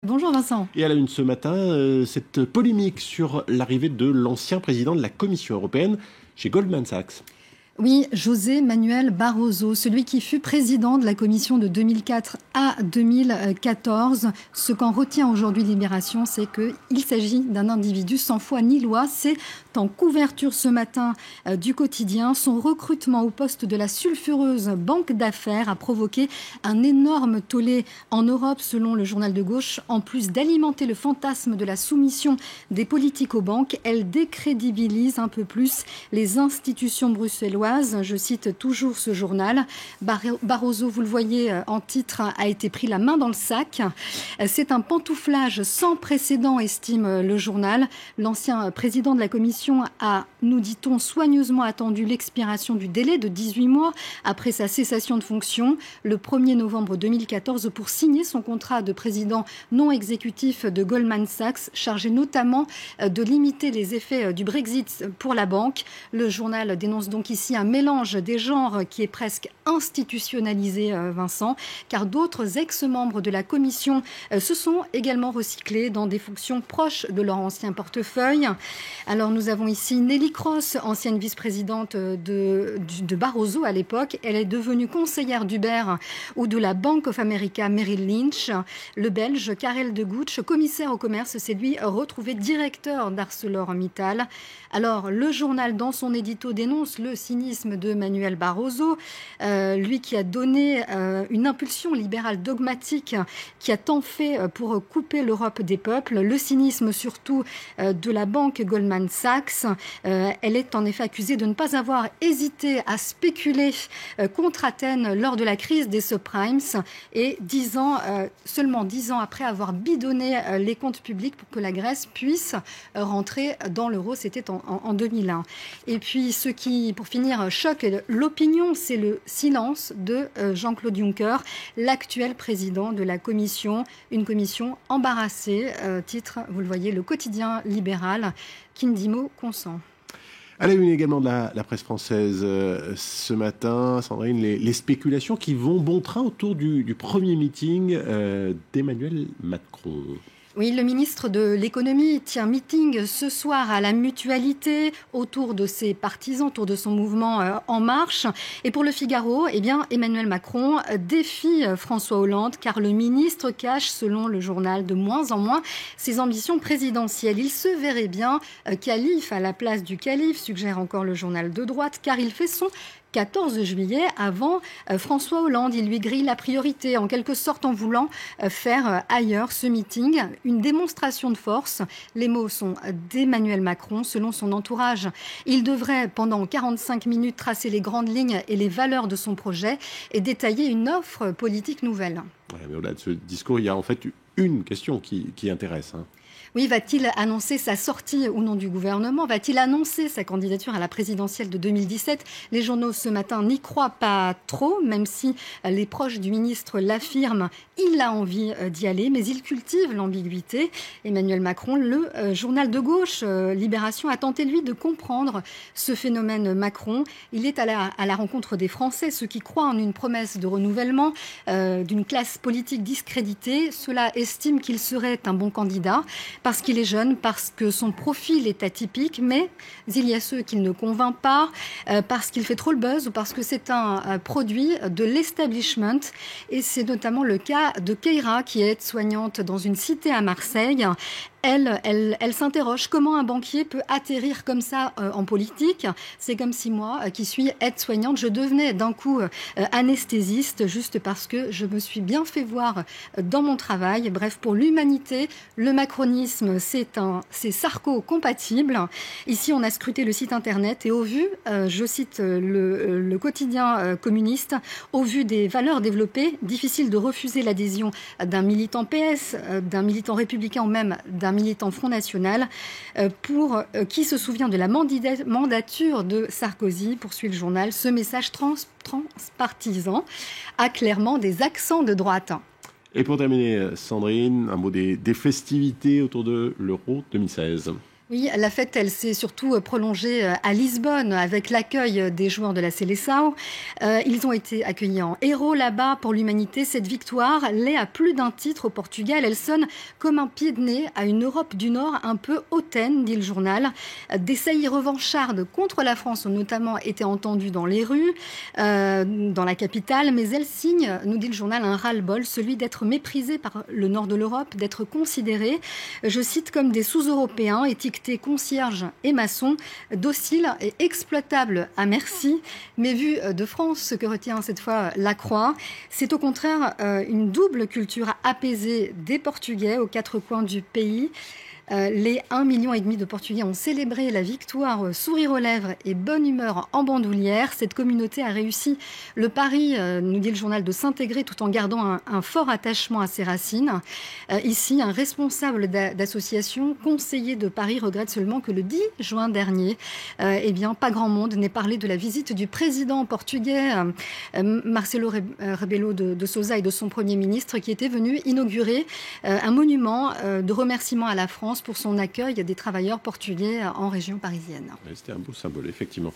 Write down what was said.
Bonjour Vincent. Et à la une ce matin, cette polémique sur l'arrivée de l'ancien président de la Commission européenne chez Goldman Sachs. Oui, José Manuel Barroso, celui qui fut président de la Commission de 2004 à 2014. Ce qu'en retient aujourd'hui Libération, c'est qu'il s'agit d'un individu sans foi ni loi. C'est en couverture ce matin du quotidien. Son recrutement au poste de la sulfureuse banque d'affaires a provoqué un énorme tollé en Europe, selon le journal de gauche. En plus d'alimenter le fantasme de la soumission des politiques aux banques, elle décrédibilise un peu plus les institutions bruxelloises. Je cite toujours ce journal. Barroso, vous le voyez en titre, a été pris la main dans le sac. C'est un pantouflage sans précédent, estime le journal. L'ancien président de la Commission a, nous dit-on, soigneusement attendu l'expiration du délai de 18 mois après sa cessation de fonction le 1er novembre 2014 pour signer son contrat de président non exécutif de Goldman Sachs, chargé notamment de limiter les effets du Brexit pour la banque. Le journal dénonce donc ici un mélange des genres qui est presque institutionnalisé, Vincent, car d'autres ex-membres de la Commission se sont également recyclés dans des fonctions proches de leur ancien portefeuille. Alors nous avons ici Nelly Cross, ancienne vice-présidente de Barroso à l'époque. Elle est devenue conseillère d'Uber ou de la Bank of America Merrill Lynch. Le Belge Karel de Gucht, commissaire au commerce, s'est lui retrouvé directeur d'ArcelorMittal. Alors le journal, dans son édito, dénonce le cynisme de Manuel Barroso, lui qui a donné une impulsion libérale dogmatique qui a tant fait pour couper l'Europe des peuples. Le cynisme surtout de la banque Goldman Sachs. Elle est en effet accusée de ne pas avoir hésité à spéculer contre Athènes lors de la crise des subprimes et seulement 10 ans après avoir bidonné les comptes publics pour que la Grèce puisse rentrer dans l'euro. C'était en 2001. Et puis ce qui, pour finir, choque l'opinion, c'est le silence de Jean-Claude Juncker, l'actuel président de la Commission. Une commission embarrassée, titre, vous le voyez, le quotidien libéral, qui ne dit mot consent. À la une également de la presse française ce matin, Sandrine, les spéculations qui vont bon train autour du premier meeting d'Emmanuel Macron. Oui, le ministre de l'économie tient meeting ce soir à la Mutualité autour de ses partisans, autour de son mouvement En Marche. Et pour le Figaro, Emmanuel Macron défie François Hollande car le ministre cache, selon le journal, de moins en moins ses ambitions présidentielles. Il se verrait bien calife à la place du calife, suggère encore le journal de droite, car il fait son 14 juillet avant François Hollande. Il lui grille la priorité, en quelque sorte en voulant faire ailleurs ce meeting. Une démonstration de force. Les mots sont d'Emmanuel Macron. Selon son entourage, il devrait pendant 45 minutes tracer les grandes lignes et les valeurs de son projet et détailler une offre politique nouvelle. Ouais, mais au-delà de ce discours, il y a en fait une question qui intéresse. Oui, va-t-il annoncer sa sortie ou non du gouvernement ? Va-t-il annoncer sa candidature à la présidentielle de 2017 ? Les journaux ce matin n'y croient pas trop, même si les proches du ministre l'affirment. Il a envie d'y aller, mais il cultive l'ambiguïté. Emmanuel Macron, le journal de gauche, Libération, a tenté, lui, de comprendre ce phénomène Macron. Il est à la rencontre des Français, ceux qui croient en une promesse de renouvellement d'une classe politique discréditée. Ceux-là estiment qu'il serait un bon candidat, parce qu'il est jeune, parce que son profil est atypique, mais il y a ceux qui ne convainc pas, parce qu'il fait trop le buzz ou parce que c'est un produit de l'establishment. Et c'est notamment le cas de Keira, qui est aide-soignante dans une cité à Marseille. Elle s'interroge comment un banquier peut atterrir comme ça en politique. C'est comme si moi, qui suis aide-soignante, je devenais d'un coup anesthésiste juste parce que je me suis bien fait voir dans mon travail. Bref, pour l'humanité, le macronisme, c'est Sarko-compatible. Ici, on a scruté le site internet et au vu, je cite le quotidien communiste, au vu des valeurs développées, difficile de refuser l'adhésion d'un militant PS, d'un militant républicain ou même d'un militant Front National, pour qui se souvient de la mandature de Sarkozy, poursuit le journal. Ce message transpartisan a clairement des accents de droite. Et pour terminer, Sandrine, un mot des festivités autour de l'Euro 2016. Oui, la fête, elle s'est surtout prolongée à Lisbonne avec l'accueil des joueurs de la Seleção. Ils ont été accueillis en héros là-bas pour l'humanité. Cette victoire l'est à plus d'un titre au Portugal. Elle sonne comme un pied de nez à une Europe du Nord un peu hautaine, dit le journal. Des saillies revanchardes contre la France ont notamment été entendues dans les rues, dans la capitale, mais elles signent, nous dit le journal, un ras-le-bol, celui d'être méprisé par le nord de l'Europe, d'être considéré, je cite, comme des sous-européens, étiquetés concierges et maçons, dociles et exploitables à merci. Mais vu de France, ce que retient cette fois la Croix, c'est au contraire une double culture apaisée des Portugais aux quatre coins du pays. Les 1,5 million de Portugais ont célébré la victoire, sourire aux lèvres et bonne humeur en bandoulière. Cette communauté a réussi le pari, nous dit le journal, de s'intégrer tout en gardant un fort attachement à ses racines. Ici, un responsable d'association, conseiller de Paris, regrette seulement que le 10 juin dernier, pas grand monde n'ait parlé de la visite du président portugais Marcelo Rebelo de Sousa et de son Premier ministre qui était venu inaugurer un monument de remerciement à la France pour son accueil des travailleurs portugais en région parisienne. C'était un beau symbole, effectivement.